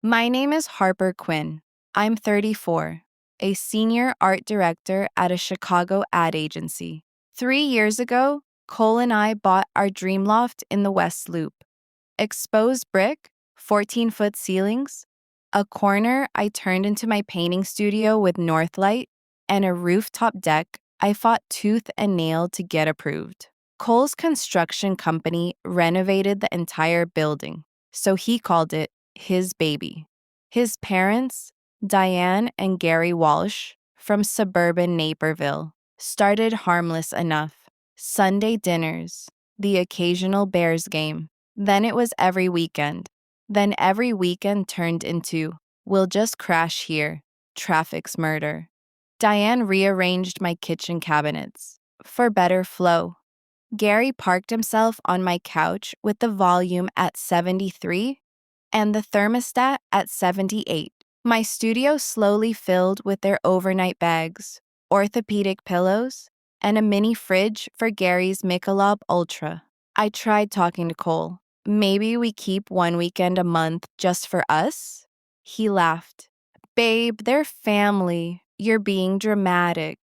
My name is Harper Quinn. I'm 34, a senior art director at a Chicago ad agency. 3 years ago, Cole and I bought our dream loft in the West Loop. Exposed brick, 14-foot ceilings, a corner I turned into my painting studio with Northlight, and a rooftop deck I fought tooth and nail to get approved. Cole's construction company renovated the entire building, so he called it his baby. His parents, Diane and Gary Walsh, from suburban Naperville, started harmless enough. Sunday dinners, the occasional Bears game. Then it was every weekend. Then every weekend turned into, we'll just crash here, traffic's murder. Diane rearranged my kitchen cabinets for better flow. Gary parked himself on my couch with the volume at 73 and the thermostat at 78. My studio slowly filled with their overnight bags, orthopedic pillows, and a mini fridge for Gary's Michelob Ultra. I tried talking to Cole. Maybe we keep one weekend a month just for us? He laughed. Babe, they're family. You're being dramatic.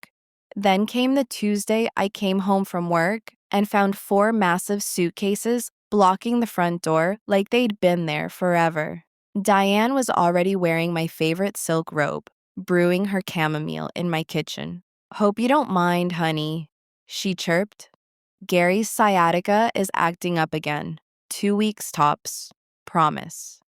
Then came the Tuesday I came home from work and found 4 massive suitcases blocking the front door like they'd been there forever. Diane was already wearing my favorite silk robe, brewing her chamomile in my kitchen. Hope you don't mind, honey, she chirped. Gary's sciatica is acting up again. 2 weeks tops. Promise.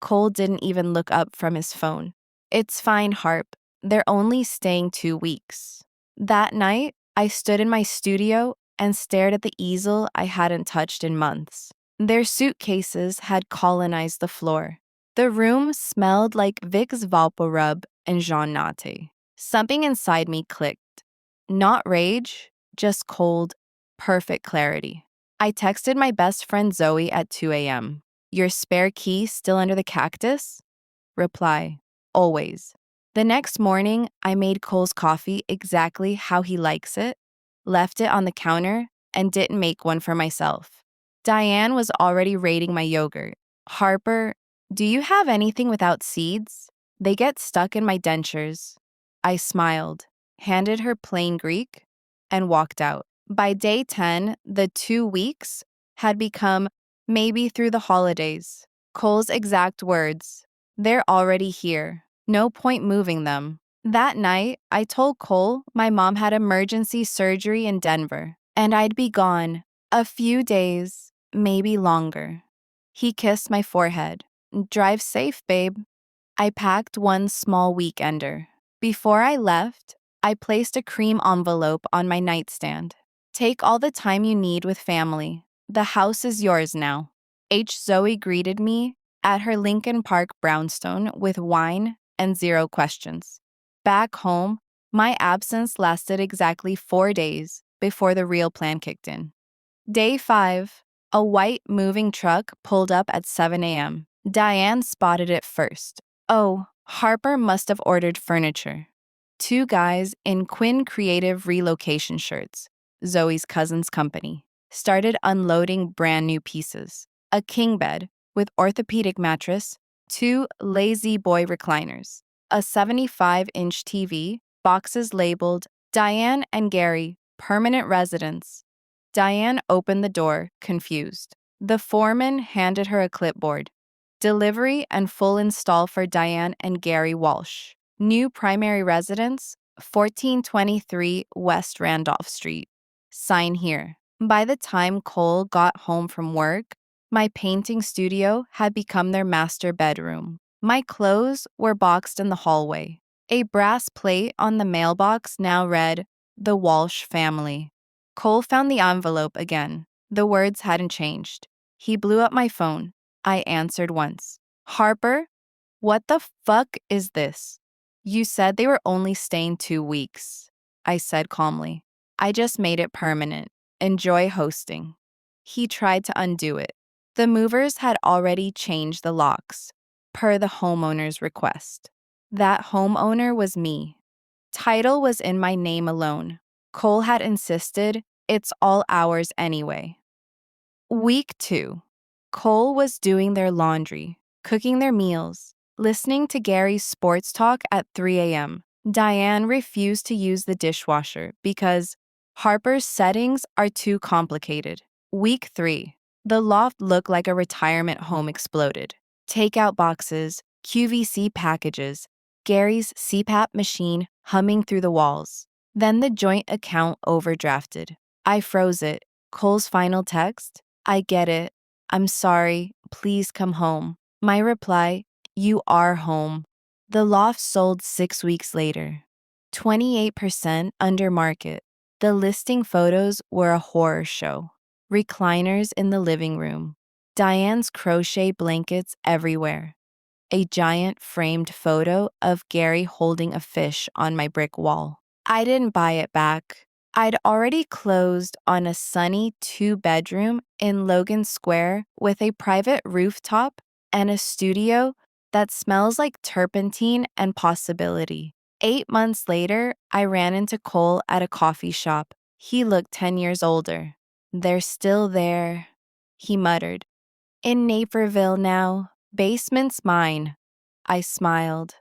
Cole didn't even look up from his phone. It's fine, Harp. They're only staying 2 weeks. That night, I stood in my studio and stared at the easel I hadn't touched in months. Their suitcases had colonized the floor. The room smelled like Vicks Vaporub and Jean Nate. Something inside me clicked. Not rage, just cold, perfect clarity. I texted my best friend Zoe at 2 a.m. Your spare key still under the cactus? Reply, always. The next morning, I made Cole's coffee exactly how he likes it, left it on the counter, and didn't make one for myself. Diane was already rating my yogurt. Harper, do you have anything without seeds? They get stuck in my dentures. I smiled, handed her plain Greek, and walked out. By day 10, the 2 weeks had become maybe through the holidays. Cole's exact words, they're already here. No point moving them. That night, I told Cole my mom had emergency surgery in Denver, and I'd be gone a few days, maybe longer. He kissed my forehead. Drive safe, babe. I packed one small weekender. Before I left, I placed a cream envelope on my nightstand. Take all the time you need with family. The house is yours now. Zoe greeted me at her Lincoln Park brownstone with wine and 0 questions. Back home, my absence lasted exactly 4 days before the real plan kicked in. Day 5, a white moving truck pulled up at 7 a.m. Diane spotted it first. Oh, Harper must have ordered furniture. 2 guys in Quinn Creative relocation shirts, Zoe's cousin's company, started unloading brand new pieces. A king bed with orthopedic mattress, 2 lazy boy recliners, a 75-inch TV, boxes labeled Diane and Gary, permanent residents. Diane opened the door, confused. The foreman handed her a clipboard. Delivery and full install for Diane and Gary Walsh. New primary residence, 1423 West Randolph Street. Sign here. By the time Cole got home from work, my painting studio had become their master bedroom. My clothes were boxed in the hallway. A brass plate on the mailbox now read, "The Walsh Family." Cole found the envelope again. The words hadn't changed. He blew up my phone. I answered once. Harper, what the fuck is this? You said they were only staying 2 weeks. I said calmly. I just made it permanent. Enjoy hosting. He tried to undo it. The movers had already changed the locks, per the homeowner's request. That homeowner was me. Title was in my name alone. Cole had insisted it's all ours anyway. Week 2. Cole was doing their laundry, cooking their meals, listening to Gary's sports talk at 3 a.m. Diane refused to use the dishwasher because Harper's settings are too complicated. Week 3. The loft looked like a retirement home exploded. Takeout boxes, QVC packages, Gary's CPAP machine humming through the walls. Then the joint account overdrafted. I froze it. Cole's final text? I get it. I'm sorry. Please come home. My reply, you are home. The loft sold 6 weeks later. 28% under market. The listing photos were a horror show. Recliners in the living room. Diane's crochet blankets everywhere. A giant framed photo of Gary holding a fish on my brick wall. I didn't buy it back. I'd already closed on a sunny 2-bedroom in Logan Square with a private rooftop and a studio that smells like turpentine and possibility. 8 months later, I ran into Cole at a coffee shop. He looked 10 years older. They're still there, he muttered. In Naperville now. Basement's mine. I smiled,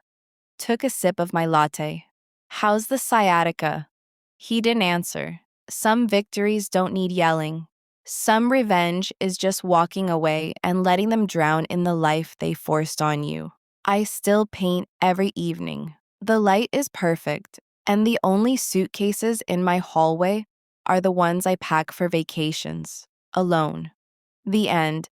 took a sip of my latte. How's the sciatica? He didn't answer. Some victories don't need yelling. Some revenge is just walking away and letting them drown in the life they forced on you. I still paint every evening. The light is perfect, and the only suitcases in my hallway are the ones I pack for vacations, alone. The end.